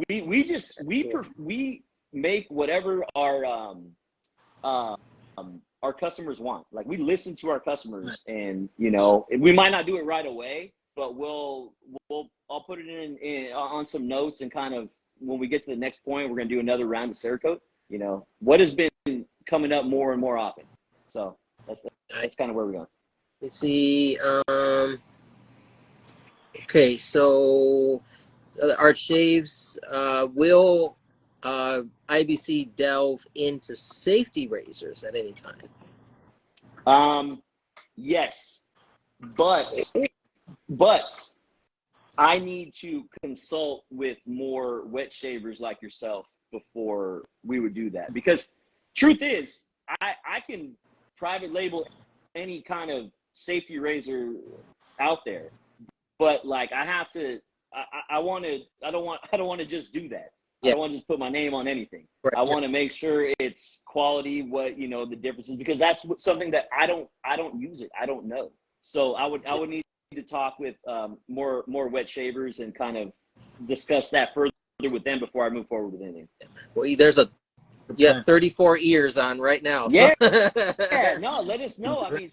we make whatever our customers want. Like we listen to our customers, and you know, we might not do it right away, but I'll put it in on some notes, and kind of when we get to the next point, we're gonna do another round of Cerakote. You know, what has been coming up more and more often. So that's kind of where we're going. Let's see. Okay, so Art Shaves, will IBC delve into safety razors at any time? Yes, but I need to consult with more wet shavers like yourself before we would do that, because truth is, I can private label any kind of safety razor out there, but like I have to, I don't want to just do that. I don't want to just put my name on anything. Right. I want to make sure it's quality, what, you know, the differences, because that's something that I don't use it. I don't know. So I would need to talk with more wet shavers and kind of discuss that further with them before I move forward with anything. Well, you have 34 ears on right now. So. Yeah, no, let us know. I mean,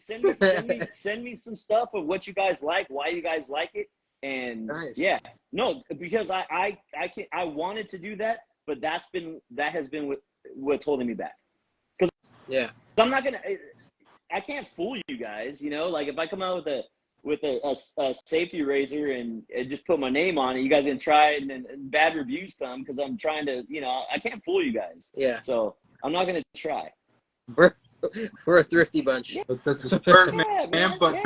send me some stuff of what you guys like, why you guys like it. And no, because I wanted to do that, but that has been what's holding me back. Because I'm not gonna, I can't fool you guys, you know. Like if I come out with a safety razor and just put my name on it, you guys gonna try it, and then bad reviews come because I'm trying to, you know, I can't fool you guys. Yeah. So I'm not gonna try. We're a thrifty bunch. But that's a smart man, but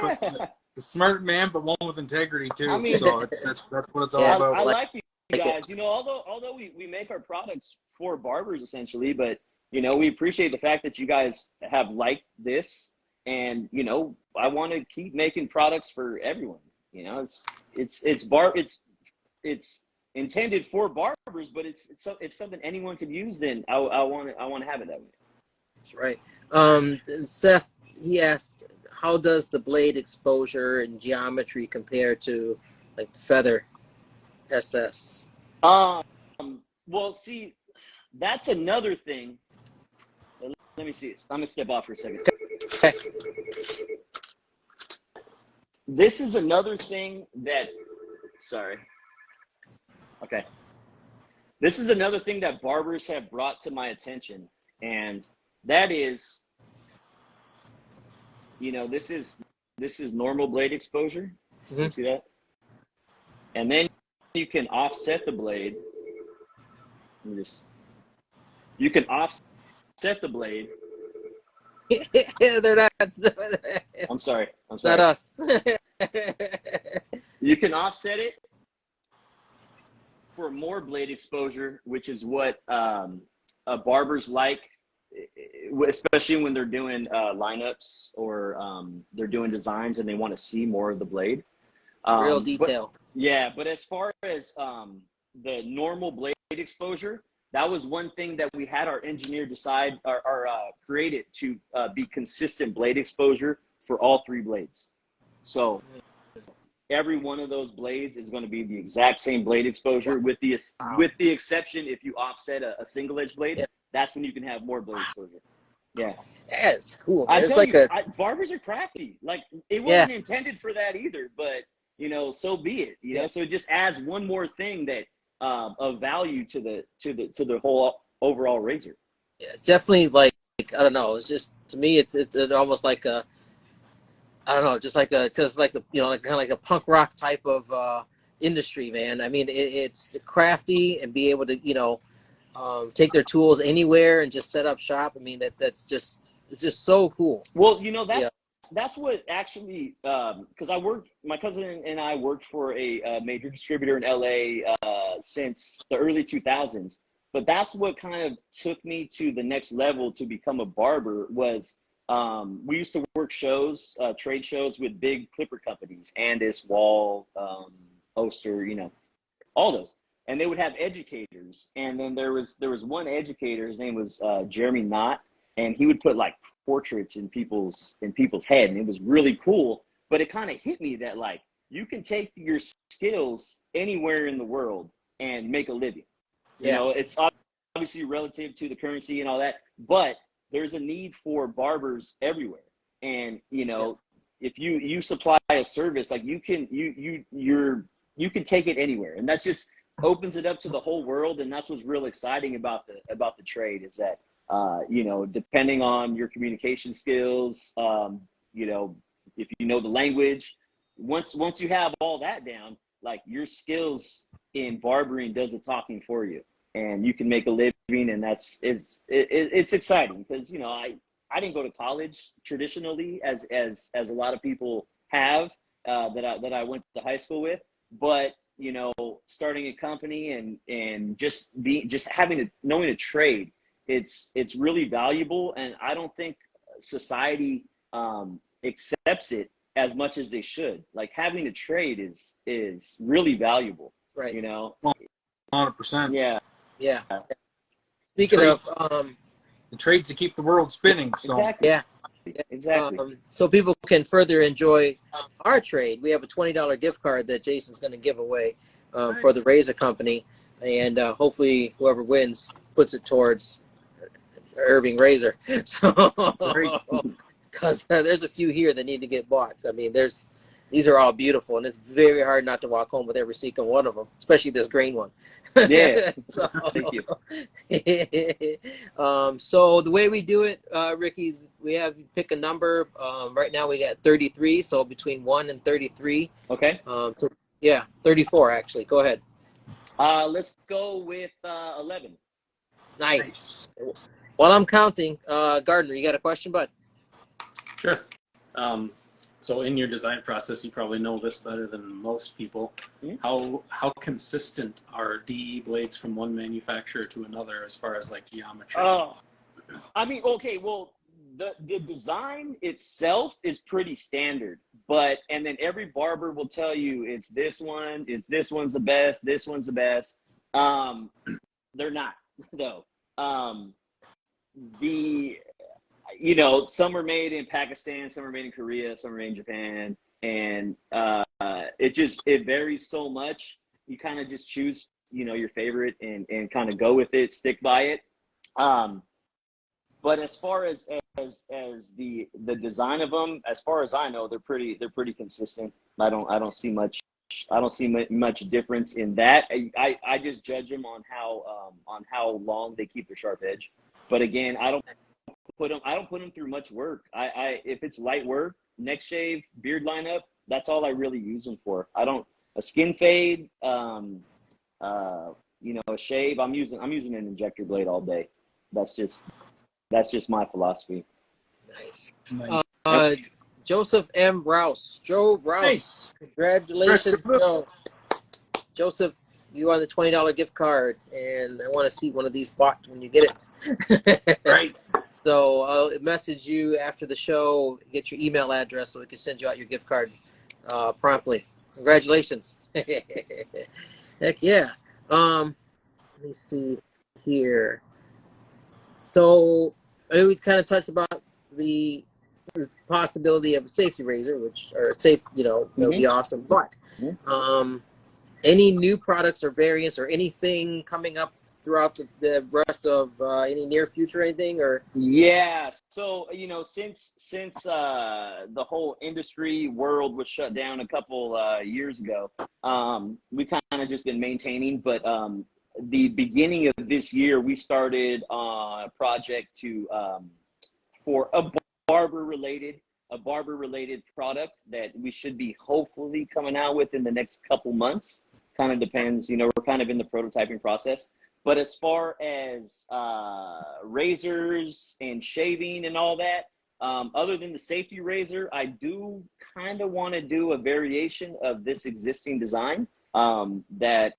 the smart man, but one with integrity too. I mean, so that's what it's all about. I like you guys. You know, although we make our products for barbers essentially, but you know, we appreciate the fact that you guys have liked this, and you know, I want to keep making products for everyone. You know, it's intended for barbers, but if something anyone could use, then I want to have it that way. That's right. Seth, he asked, how does the blade exposure and geometry compare to like the Feather SS? Well, see, that's another thing. Let me see. I'm gonna step off for a second. Okay. This is another thing that. Sorry. Okay. This is another thing that barbers have brought to my attention, and that is, you know, this is normal blade exposure. Mm-hmm. You see that? And then you can offset the blade. You can offset the blade They're not. I'm sorry. Not us. You can offset it for more blade exposure, which is what barbers like, especially when they're doing lineups or they're doing designs and they want to see more of the blade. Real detail. But as far as the normal blade exposure, that was one thing that we had our engineer decide or created to be consistent blade exposure for all 3 blades. So every one of those blades is going to be the exact same blade exposure with the exception if you offset a single edge blade, that's when you can have more blade exposure. Yeah. That's cool. I It's tell like you, barbers are crafty. Like, it wasn't intended for that either, but so be it. You know, so it just adds one more thing that of value to the whole overall razor. Yeah, it's definitely like, I don't know. It's just, to me, it's almost like a, I don't know, just like a like kind of like a punk rock type of industry, man. I mean, it's crafty and be able to take their tools anywhere and just set up shop. I mean, it's just so cool. Well, that's what actually, because my cousin and I worked for a major distributor in LA since the early 2000s. But that's what kind of took me to the next level to become a barber was we used to work shows, trade shows with big clipper companies, Andis, Wall, Oster, all those. And they would have educators. And then there was one educator, his name was Jeremy Knott, and he would put like portraits in people's head, and it was really cool. But it kind of hit me that like you can take your skills anywhere in the world and make a living. You know, it's obviously relative to the currency and all that, but there's a need for barbers everywhere. And if you supply a service, like you can take it anywhere, and that's just opens it up to the whole world. And that's what's real exciting about the trade is that depending on your communication skills, if you know the language, once you have all that down, like your skills in barbering does the talking for you, and you can make a living. And it's exciting because I didn't go to college traditionally as a lot of people have that I went to high school with, but starting a company and just knowing a trade, it's really valuable. And I don't think society accepts it as much as they should. Like having a trade is really valuable, right? 100%. Yeah. Speaking of the trades to keep the world spinning. So exactly. So people can further enjoy our trade. We have a $20 gift card that Jason's going to give away for the Razor Company, and hopefully whoever wins puts it towards Irving Razor. So, because there's a few here that need to get bought. I mean, these are all beautiful, and it's very hard not to walk home with every single one of them, especially this green one. Yeah. So, thank you. So the way we do it, Ricky, we have you pick a number. Right now we got 33, so between 1 and 33. Okay. 34 actually. Go ahead. Let's go with 11. Nice. While I'm counting, Gardner, you got a question, bud? Sure. So in your design process, you probably know this better than most people. Mm-hmm. How consistent are DE blades from one manufacturer to another as far as like geometry? Oh, I mean, okay, well, the design itself is pretty standard, and then every barber will tell you it's this one's the best, this one's the best. They're not though. Some are made in Pakistan, some are made in Korea, some are made in Japan, and it varies so much. You kind of just choose, your favorite and kind of go with it, stick by it. But as far as the design of them, as far as I know, they're pretty consistent. I don't see much difference in that. I just judge them on how long they keep their sharp edge. But again, I don't put them through much work. If it's light work, neck shave, beard lineup, that's all I really use them for. A skin fade, a shave. I'm using an injector blade all day. That's just my philosophy. Nice. Nice. Joseph M. Rouse. Joe Rouse. Hey. Congratulations, Joe. Joseph, you won the $20 gift card, and I want to see one of these bought when you get it. Right. So I'll message you after the show, get your email address so we can send you out your gift card promptly. Congratulations. Heck yeah. Let me see here. So I know we kind of touched about the possibility of a safety razor, which or safe, would be awesome. But any new products or variants or anything coming up throughout the rest of any near future, anything or? Yeah. So since the whole industry world was shut down a couple years ago, we kind of just been maintaining. But the beginning of this year, we started a project for a barber related product that we should be hopefully coming out with in the next couple months. Kind of depends, we're kind of in the prototyping process. But as far as razors and shaving and all that, other than the safety razor, I do kind of want to do a variation of this existing design that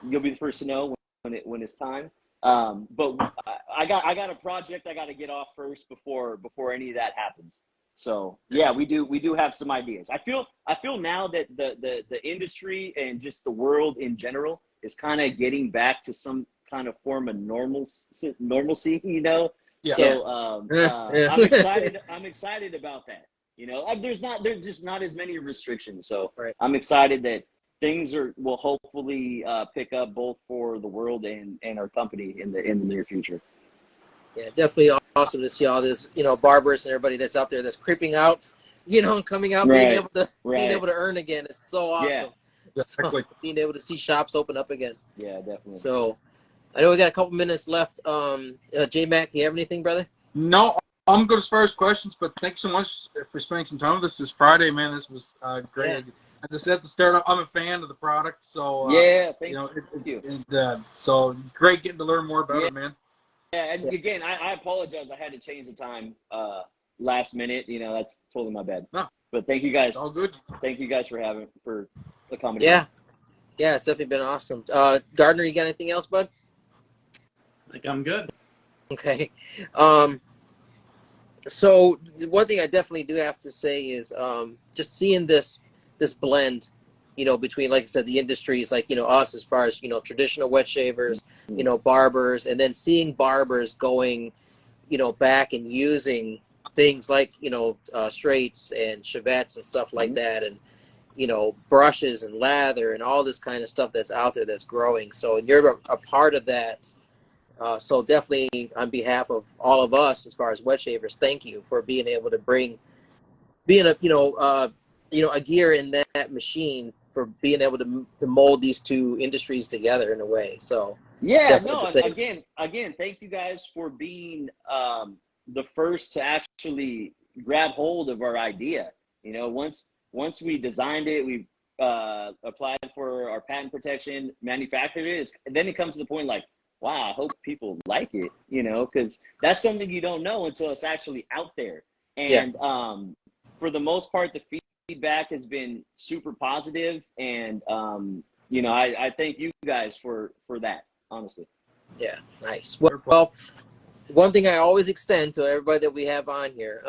you'll be the first to know when it's time. But I got a project I got to get off first before any of that happens. So yeah, we do have some ideas. I feel now that the industry and just the world in general is kind of getting back to some kind of form of normalcy, Yeah. So I'm excited. I'm excited about that. There's just not as many restrictions. So right. I'm excited that things will hopefully pick up both for the world and our company in the near future. Yeah, definitely awesome to see all this, barbers and everybody that's out there that's creeping out, and coming out, Right. being able to earn again. It's so awesome. Yeah. Exactly. So, being able to see shops open up again. Yeah, definitely. So I know we got a couple minutes left. J-Mac, you have anything, brother? No, I'm good as far as questions, but thanks so much for spending some time with us this Friday, man. This was great. Yeah. As I said at the start, I'm a fan of the product, so yeah, thank you. So great getting to learn more about it, man. Yeah, and again, I apologize. I had to change the time last minute. That's totally my bad. No, but thank you guys. It's all good. Thank you guys for accommodating. Yeah, it's definitely been awesome. Gardner, you got anything else, bud? I think I'm good. Okay. So one thing I definitely do have to say is just seeing this blend, between, like I said, the industries, like, us as far as, traditional wet shavers, barbers, and then seeing barbers going, back and using things like, straights and chevettes and stuff like that, and, brushes and lather and all this kind of stuff that's out there that's growing. So you're a part of that. So definitely on behalf of all of us, as far as wet shavers, thank you for being able to being a gear in that machine, for being able to mold these two industries together in a way. So yeah, no, again, thank you guys for being the first to actually grab hold of our idea. Once we designed it, we applied for our patent protection, manufactured it, then it comes to the point like, wow, I hope people like it, because that's something you don't know until it's actually out there. And for the most part, the feedback has been super positive, and I thank you guys for that, honestly. Yeah, nice. Well, one thing I always extend to everybody that we have on here,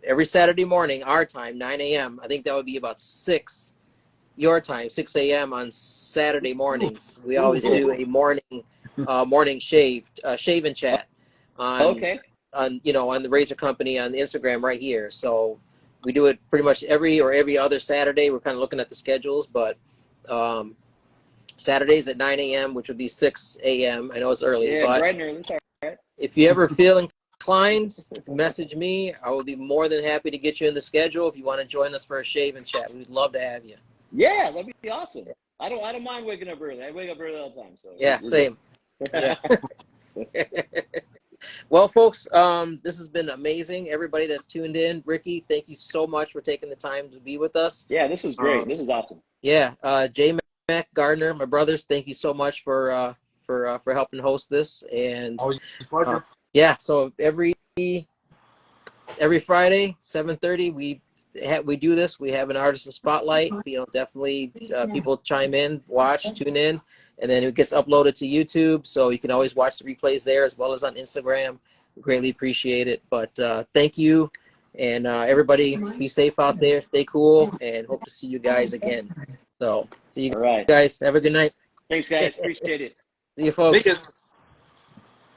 every Saturday morning, our time, 9 a.m., I think that would be about 6 your time, 6 a.m. on Saturday mornings. We always do a morning shave and chat on the Razor Company on Instagram right here. So we do it pretty much every other Saturday. We're kind of looking at the schedules, but Saturdays at 9 a.m., which would be 6 a.m. I know it's early, but bright and early. Sorry. If you ever feel inclined, message me. I will be more than happy to get you in the schedule if you want to join us for a shave and chat. We'd love to have you. Yeah, that'd be awesome. I don't mind waking up early. I wake up early all the time. So yeah, same. Yeah. Well, folks, this has been amazing. Everybody that's tuned in, Ricky, thank you so much for taking the time to be with us. Yeah, this was great. This is awesome. Yeah, J-Mac, Gardner, my brothers, thank you so much for helping host this. And always a pleasure. yeah, so every every Friday, 7:30, we do this. We have an artisan spotlight. Definitely people chime in, watch, tune in, and then it gets uploaded to YouTube. So you can always watch the replays there as well as on Instagram. Greatly appreciate it. But thank you, and everybody be safe out there, stay cool, and hope to see you guys again. So see you All right. guys. Have a good night. Thanks, guys. Appreciate it. See you, folks. Vegas.